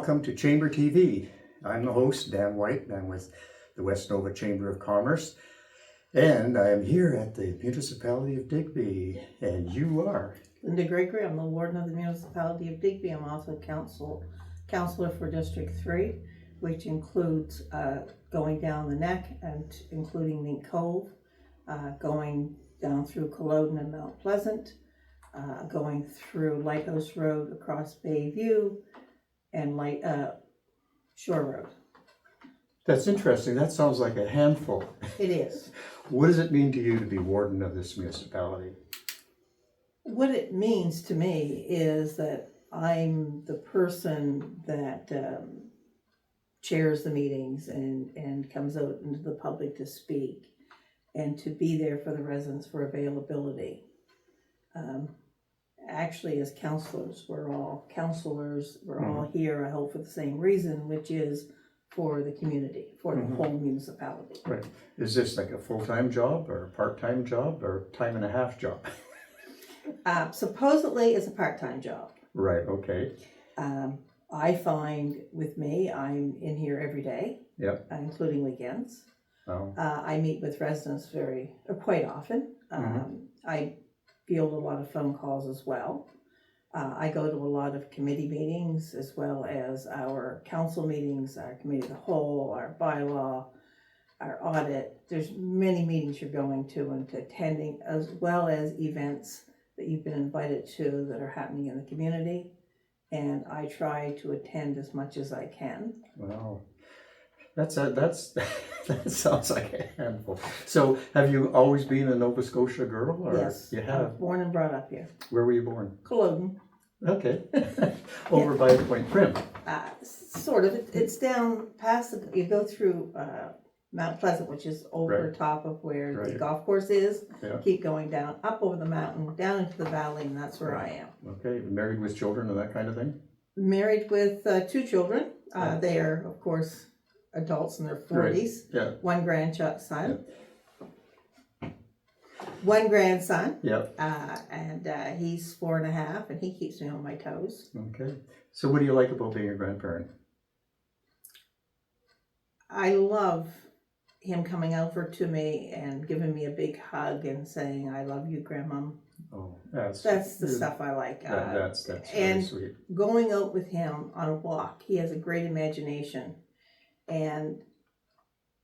welcome to Chamber TV. I'm the host, Dan White, and I'm with the West Nova Chamber of Commerce. And I am here at the Municipality of Digby, and you are? Gregory. I'm the Warden of the Municipality of Digby. I'm also Councilor for District 3, which includes going down the neck and including Mink Cove, going down through Culloden and Mount Pleasant, going through Lighthouse Road across Bayview, and Shore Road. That's interesting. That sounds like a handful. It is. What does it mean to you to be warden of this municipality? What it means to me is that I'm the person that chairs the meetings and comes out into the public to speak and to be there for the residents for availability. Actually, as councilors, we're all here, I hope, for the same reason, which is for the community, for the whole municipality. Right. Is this like a full-time job or a part-time job or time and a half job? Supposedly it's a part-time job. Right, okay. I find with me, I'm in here every day, Yep. Including weekends. Oh. I meet with residents quite often. I field a lot of phone calls as well. I go to a lot of committee meetings as well as our council meetings, our committee of the whole, our bylaw, our audit. There's many meetings you're going to and attending, as well as events that you've been invited to that are happening in the community. And I try to attend as much as I can. Wow. That sounds like a handful. So, have you always been a Nova Scotia girl? Or Yes, you I have. was born and brought up here. Where were you born? Culloden. Okay. Over by Point Prim. Sort of. It's down past, you go through Mount Pleasant, which is over top of where the golf course is. Yeah. Keep going down, up over the mountain, down into the valley, and that's where I am. Okay. Married with children and that kind of thing? Married with 2 children. They are, of course, adults in their 40s. Yeah. One grandson. Yeah. One grandson. Yep. And he's 4.5, and he keeps me on my toes. Okay. So what do you like about being a grandparent? I love him coming over to me and giving me a big hug and saying, "I love you, Grandma." Oh, that's the stuff I like. That's and really sweet. Going out with him on a walk, he has a great imagination, and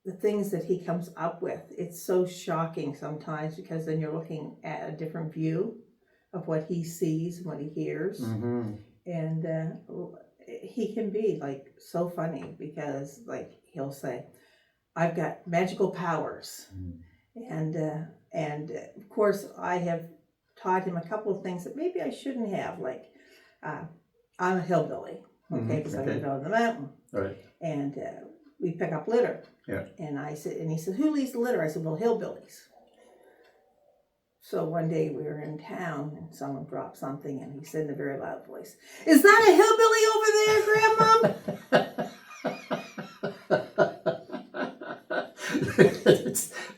the things that he comes up with, it's so shocking sometimes, because then you're looking at a different view of what he sees and what he hears. Mm-hmm. And he can be like so funny, because like he'll say, "I've got magical powers." And of course I have taught him a couple of things that maybe I shouldn't have, like I'm a hillbilly, because I live out in the mountain. Right. And we pick up litter. Yeah. And he said, "Who leaves the litter?" I said, "Well, hillbillies." So one day we were in town and someone dropped something, and he said in a very loud voice, "Is that a hillbilly over there, Grandma?"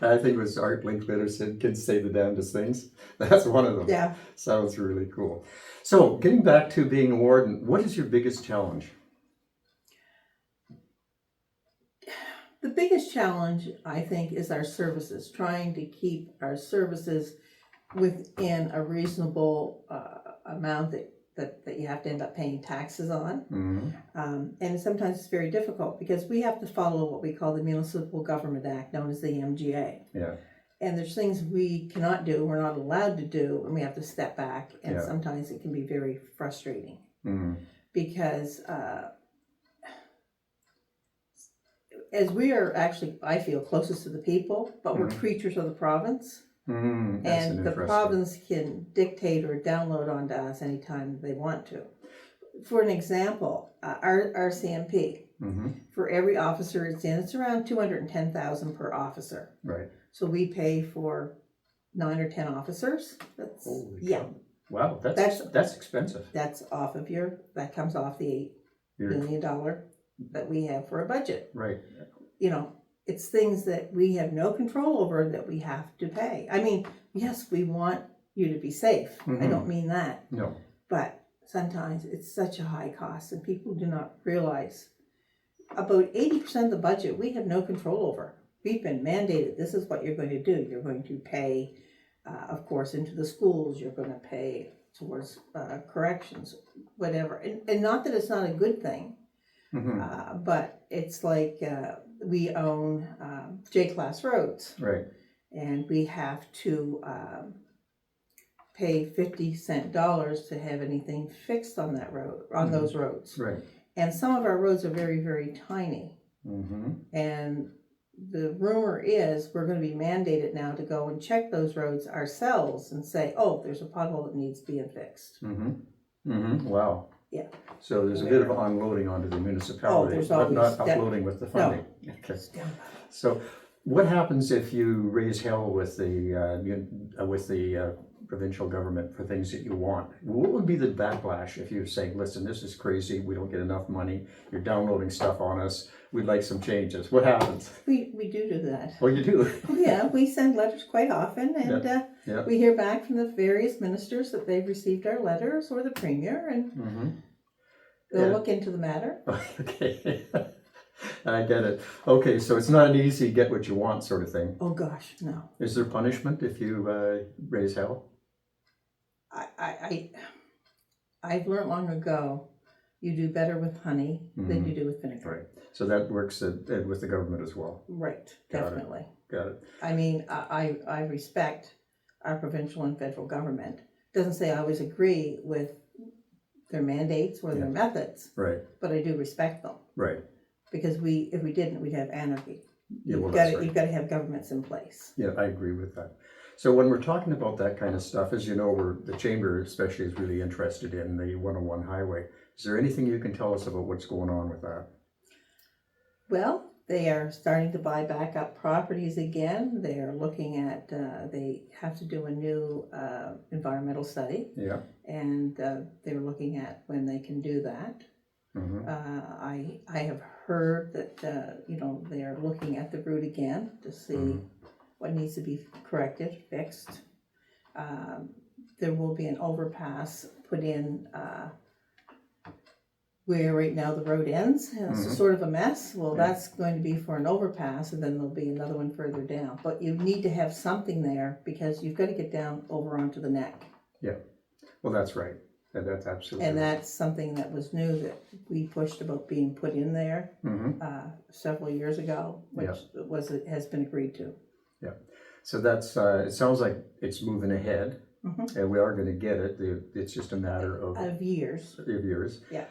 I think it was Art Linkletter said, "Kids say the damnedest things." That's one of them. Yeah. Sounds really cool. So getting back to being a warden, what is your biggest challenge? The biggest challenge, I think, is our services, trying to keep our services within a reasonable amount that you have to end up paying taxes on. Mm-hmm. And sometimes it's very difficult, because we have to follow what we call the Municipal Government Act, known as the MGA. Yeah. And there's things we cannot do, we're not allowed to do, and we have to step back. And sometimes it can be very frustrating. Mm-hmm. Because as we are actually, I feel, closest to the people, but we're creatures of the province. And the province can dictate or download onto us anytime they want to. For an example, our CMP, for every officer it's around $210,000 per officer. Right. So we pay for 9 or 10 officers. That's, holy cow. Wow, that's expensive. That's off of that comes off the $8 million that we have for a budget. Right. It's things that we have no control over that we have to pay. I mean, yes, we want you to be safe. I don't mean that. No. But sometimes it's such a high cost and people do not realize about 80% of the budget we have no control over. We've been mandated, this is what you're going to do. You're going to pay, of course, into the schools, you're going to pay towards corrections, whatever. And not that it's not a good thing, but it's like we own J-class roads. Right. And we have to pay 50-cent dollars to have anything fixed on that road, on those roads. Right. And some of our roads are very, very tiny. And the rumor is we're going to be mandated now to go and check those roads ourselves and say, oh, there's a pothole that needs being fixed. Wow. Yeah. So there's a bit of unloading onto the municipality, there's but not always uploading with the funding. No. Okay. So what happens if you raise hell with the provincial government for things that you want? What would be the backlash if you say, listen, this is crazy, we don't get enough money, you're downloading stuff on us, we'd like some changes? What happens? We do that. Oh, you do? Yeah, we send letters quite often, and we hear back from the various ministers that they've received our letters, or the premier, and they'll look into the matter. Okay. I get it. Okay, so it's not an easy get what you want sort of thing. Oh gosh, no. Is there punishment if you raise hell? I've learned long ago, you do better with honey than you do with vinegar. Right. So that works with the government as well. Right, Got definitely. Got it. I mean, I respect our provincial and federal government. Doesn't say I always agree with their mandates or their methods. Right. But I do respect them. Right. Because if we didn't, we'd have anarchy. Yeah, well, You've got to have governments in place. Yeah, I agree with that. So when we're talking about that kind of stuff, as you know, the chamber especially is really interested in the 101 highway. Is there anything you can tell us about what's going on with that? Well, they are starting to buy back up properties again. They are looking at, they have to do a new environmental study. Yeah. And they're looking at when they can do that. I have heard that, they are looking at the route again to see what needs to be corrected, fixed. There will be an overpass put in where right now the road ends, and it's sort of a mess. Well, that's going to be for an overpass, and then there'll be another one further down. But you need to have something there because you've got to get down over onto the neck. Yeah. Well, that's right. That's absolutely. And that's something that was new that we pushed about being put in there several years ago, which has been agreed to. Yeah. So that's. It sounds like it's moving ahead, and we are going to get it. It's just a matter of years. Of years. Yeah.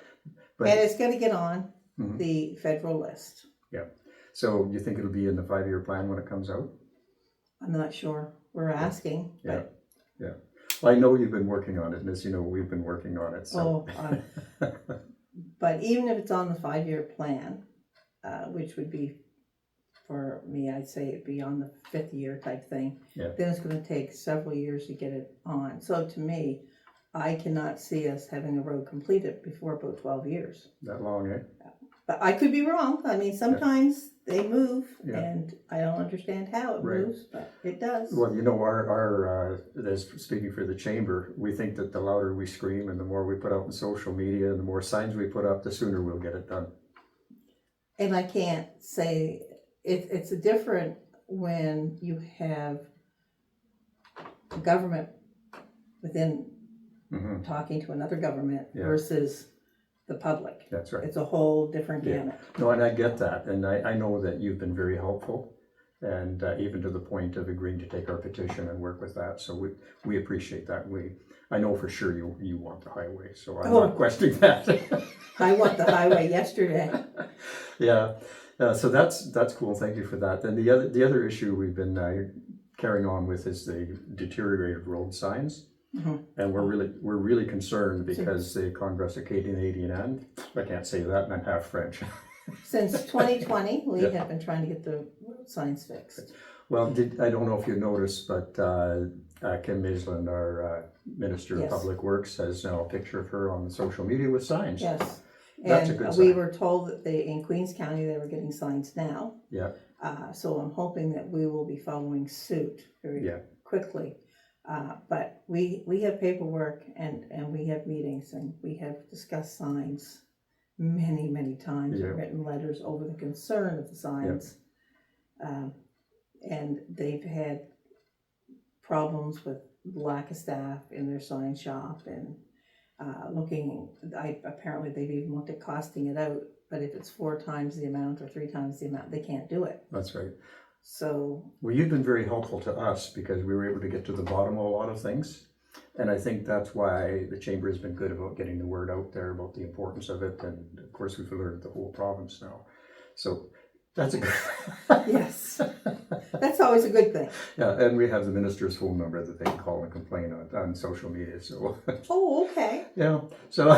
But, and it's going to get on the federal list. Yeah. So you think it'll be in the 5-year plan when it comes out? I'm not sure. We're asking. Yeah. Yeah. Well, I know you've been working on it, and as you know, we've been working on it. So. But even if it's on the 5-year plan, which would be, for me, I'd say it'd be on the 5th year type thing, then it's going to take several years to get it on. So to me, I cannot see us having a road completed before about 12 years. That long, eh? But I could be wrong. I mean, sometimes they move, and I don't understand how it moves, but it does. Well, you know, our speaking for the chamber, we think that the louder we scream and the more we put out in social media and the more signs we put up, the sooner we'll get it done. And I can't say, it's different when you have a government within talking to another government versus the public. That's right. It's a whole different gamut. No, and I get that. And I know that you've been very helpful, and even to the point of agreeing to take our petition and work with that. So we appreciate that. I know for sure you want the highway, so I'm not questioning that. I want the highway yesterday. Yeah. So that's cool. Thank you for that. Then the other issue we've been carrying on with is the deteriorated road signs. And we're really concerned because the Congress of Canadian, and I can't say that, and I'm half French. Since 2020, we have been trying to get the road signs fixed. Well, I don't know if you noticed, but Kim Maisland, our Minister of Public Works, has now a picture of her on social media with signs. Yes. That's and a good sign. We were told that in Queens County they were getting signs now. Yeah. So I'm hoping that we will be following suit very quickly. But we have paperwork and we have meetings and we have discussed signs many times, Yeah. written letters over the concern of the signs. And they've had problems with lack of staff in their sign shop and apparently they've even looked at costing it out, but if it's 4 times the amount or 3 times the amount, they can't do it. That's right. So. Well, you've been very helpful to us because we were able to get to the bottom of a lot of things. And I think that's why the chamber has been good about getting the word out there about the importance of it. And of course, we've alerted the whole province now. So that's a good. Yes, that's always a good thing. Yeah, and we have the minister's phone number that they can call and complain on social media. So. Oh, okay. Yeah. So.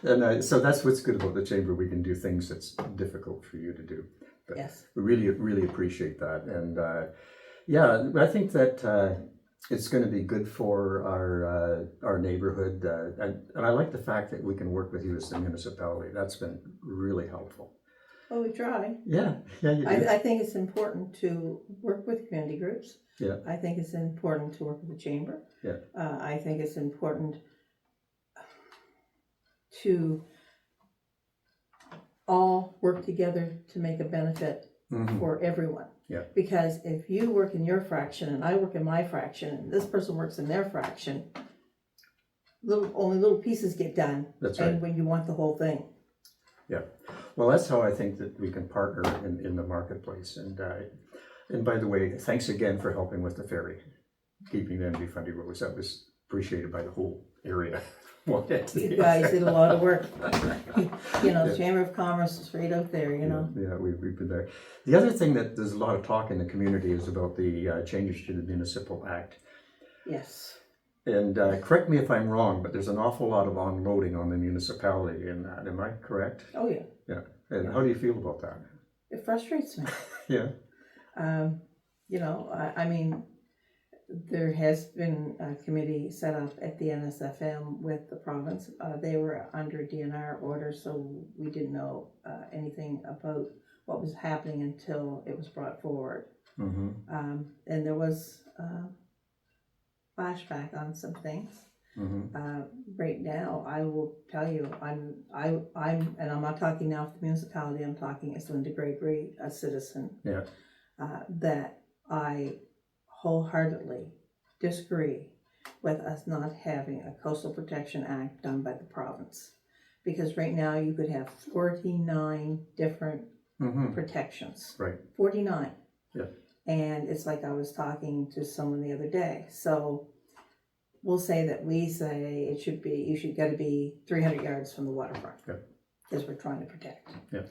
So that's what's good about the chamber. We can do things that's difficult for you to do. But yes. We really appreciate that. And yeah, I think that it's going to be good for our neighborhood. And I like the fact that we can work with you as the municipality. That's been really helpful. Well, we try. Yeah, you do. I think it's important to work with community groups. Yeah. I think it's important to work with the chamber. Yeah. I think it's important to all work together to make a benefit for everyone. Yeah. Because if you work in your fraction and I work in my fraction and this person works in their fraction, only little pieces get done. That's right. And when you want the whole thing. Yeah. Well, that's how I think that we can partner in the marketplace. And by the way, thanks again for helping with the ferry, keeping them defunded roads. That was appreciated by the whole area. You guys did a lot of work. The Chamber of Commerce is right out there, Yeah, we've been there. The other thing that there's a lot of talk in the community is about the changes to the Municipal Act. Yes. And correct me if I'm wrong, but there's an awful lot of unloading on the municipality in that. Am I correct? Oh, yeah. Yeah. And how do you feel about that? It frustrates me. Yeah. I mean, there has been a committee set up at the NSFM with the province. They were under DNR order, so we didn't know anything about what was happening until it was brought forward. And there was flashback on some things. Right now, I will tell you, I'm, and I'm not talking now for the municipality. I'm talking as Linda Gregory, a citizen. Yeah. That I wholeheartedly disagree with us not having a Coastal Protection Act done by the province, because right now you could have 49 different protections. Right. 49. Yeah. And it's like I was talking to someone the other day. So we'll say that we say it should be, you got to be 300 yards from the waterfront. Yeah. Because we're trying to protect. Yeah.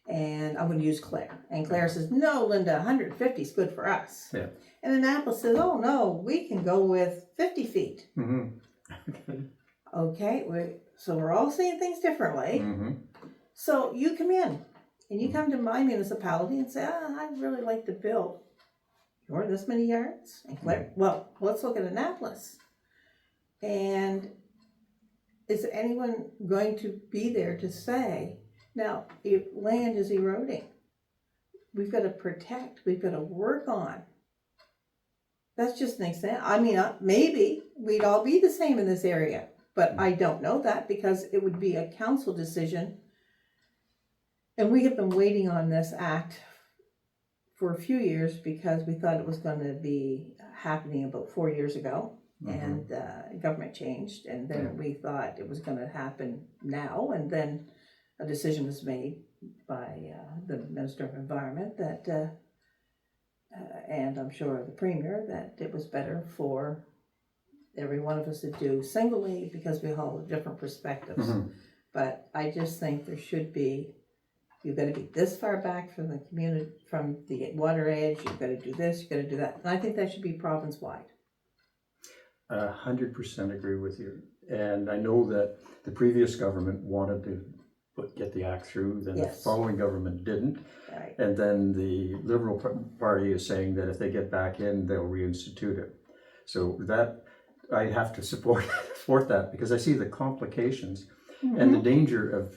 And I'm going to use Claire. And Claire says, no, Linda, 150 is good for us. Yeah. And Annapolis says, oh, no, we can go with 50 feet. Okay, so we're all seeing things differently. So you come in and you come to my municipality and say, I'd really like to build. You're this many yards? And Claire, well, let's look at Annapolis. And is anyone going to be there to say, now, if land is eroding, we've got to protect, we've got to work on. That's just an example. I mean, maybe we'd all be the same in this area, but I don't know that because it would be a council decision. And we have been waiting on this act for a few years because we thought it was going to be happening about 4 years ago. And government changed, and then we thought it was going to happen now, and then a decision was made by the Minister of Environment that, and I'm sure the Premier, that it was better for every one of us to do singly because we all have different perspectives. But I just think there should be, you've got to be this far back from the community, from the water edge, you've got to do this, you've got to do that. And I think that should be province-wide. 100% agree with you. And I know that the previous government wanted to get the act through, then the following government didn't. Right. And then the Liberal Party is saying that if they get back in, they'll reinstitute it. So that, I have to support that because I see the complications and the danger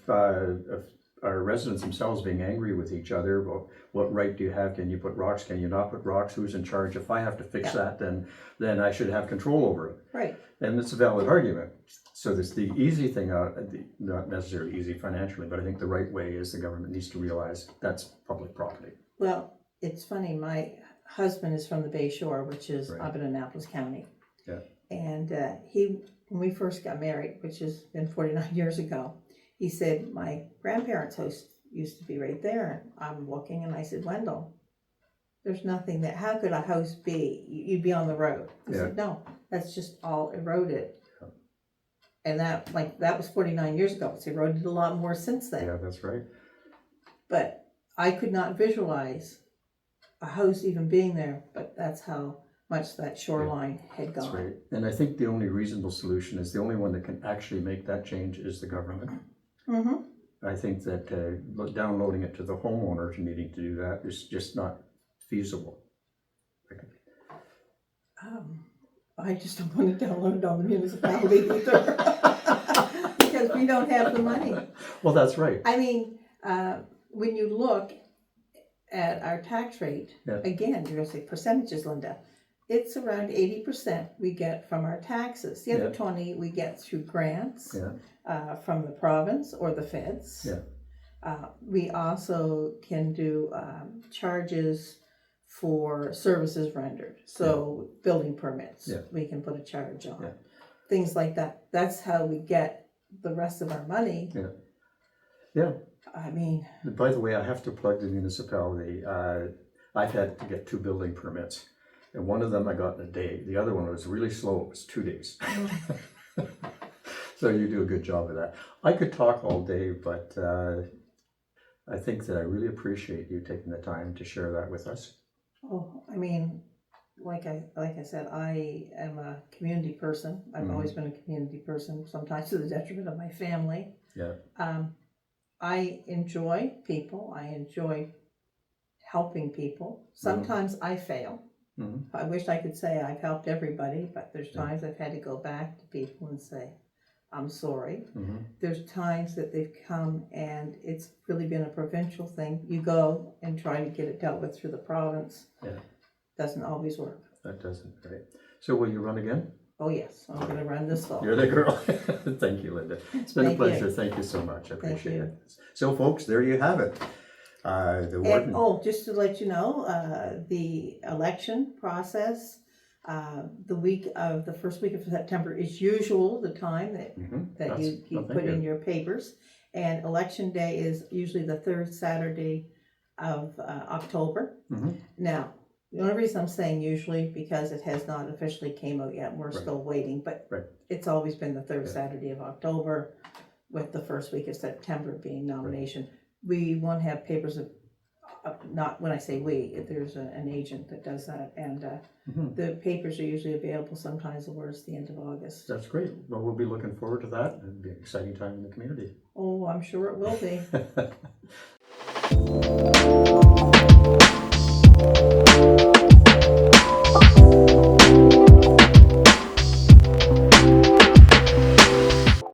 our residents themselves being angry with each other. Well, what right do you have? Can you put rocks? Can you not put rocks? Who's in charge? If I have to fix that, then I should have control over it. Right. And it's a valid argument. So this the easy thing, not necessarily easy financially, but I think the right way is the government needs to realize that's public property. Well, it's funny, my husband is from the Bay Shore, which is Right. up in Annapolis County. Yeah. And when we first got married, which has been 49 years ago, he said, my grandparents' house used to be right there. I'm looking and I said, Wendell, there's nothing that, how could a house be? You'd be on the road. He said, no, that's just all eroded. Yeah. And that was 49 years ago. It's eroded a lot more since then. Yeah, that's right. But I could not visualize a house even being there, but that's how much that shoreline had gone. That's right. And I think the only reasonable solution is the only one that can actually make that change is the government. Mm-hmm. I think that downloading it to the homeowners needing to do that is just not feasible. I just don't want to download it on the municipality either. Because we don't have the money. Well, that's right. I mean, when you look at our tax rate, again, you're going to say percentages, Linda. It's around 80% we get from our taxes. The other 20 we get through grants from the province or the feds. We also can do charges for services rendered. So building permits, we can put a charge on. Things like that. That's how we get the rest of our money. Yeah. I mean. By the way, I have to plug the municipality. I've had to get 2 building permits. And one of them I got in a day. The other one was really slow. It was 2 days. So you do a good job of that. I could talk all day, but I think that I really appreciate you taking the time to share that with us. Oh, I mean, like I said, I am a community person. I've always been a community person, sometimes to the detriment of my family. Yeah. I enjoy people. I enjoy helping people. Sometimes I fail. I wish I could say I've helped everybody, but there's times I've had to go back to people and say, I'm sorry. There's times that they've come and it's really been a provincial thing. You go and try to get it dealt with through the province. Doesn't always work. That doesn't, right? So will you run again? Oh yes, I'm going to run this fall. You're the girl. Thank you, Linda. It's been a pleasure. Thank you so much. I appreciate it. So folks, there you have it. The warden. And, just to let you know, the election process, the first week of September is usual, the time that you put in your papers. And election day is usually the 3rd Saturday of October. Now, the only reason I'm saying usually because it has not officially came out yet. We're still waiting, but it's always been the 3rd Saturday of October, with the first week of September being nomination. We won't have papers of, not when I say we, there's an agent that does that, and the papers are usually available sometimes towards the end of August. That's great. Well, we'll be looking forward to that. It'll be an exciting time in the community. Oh, I'm sure it will be.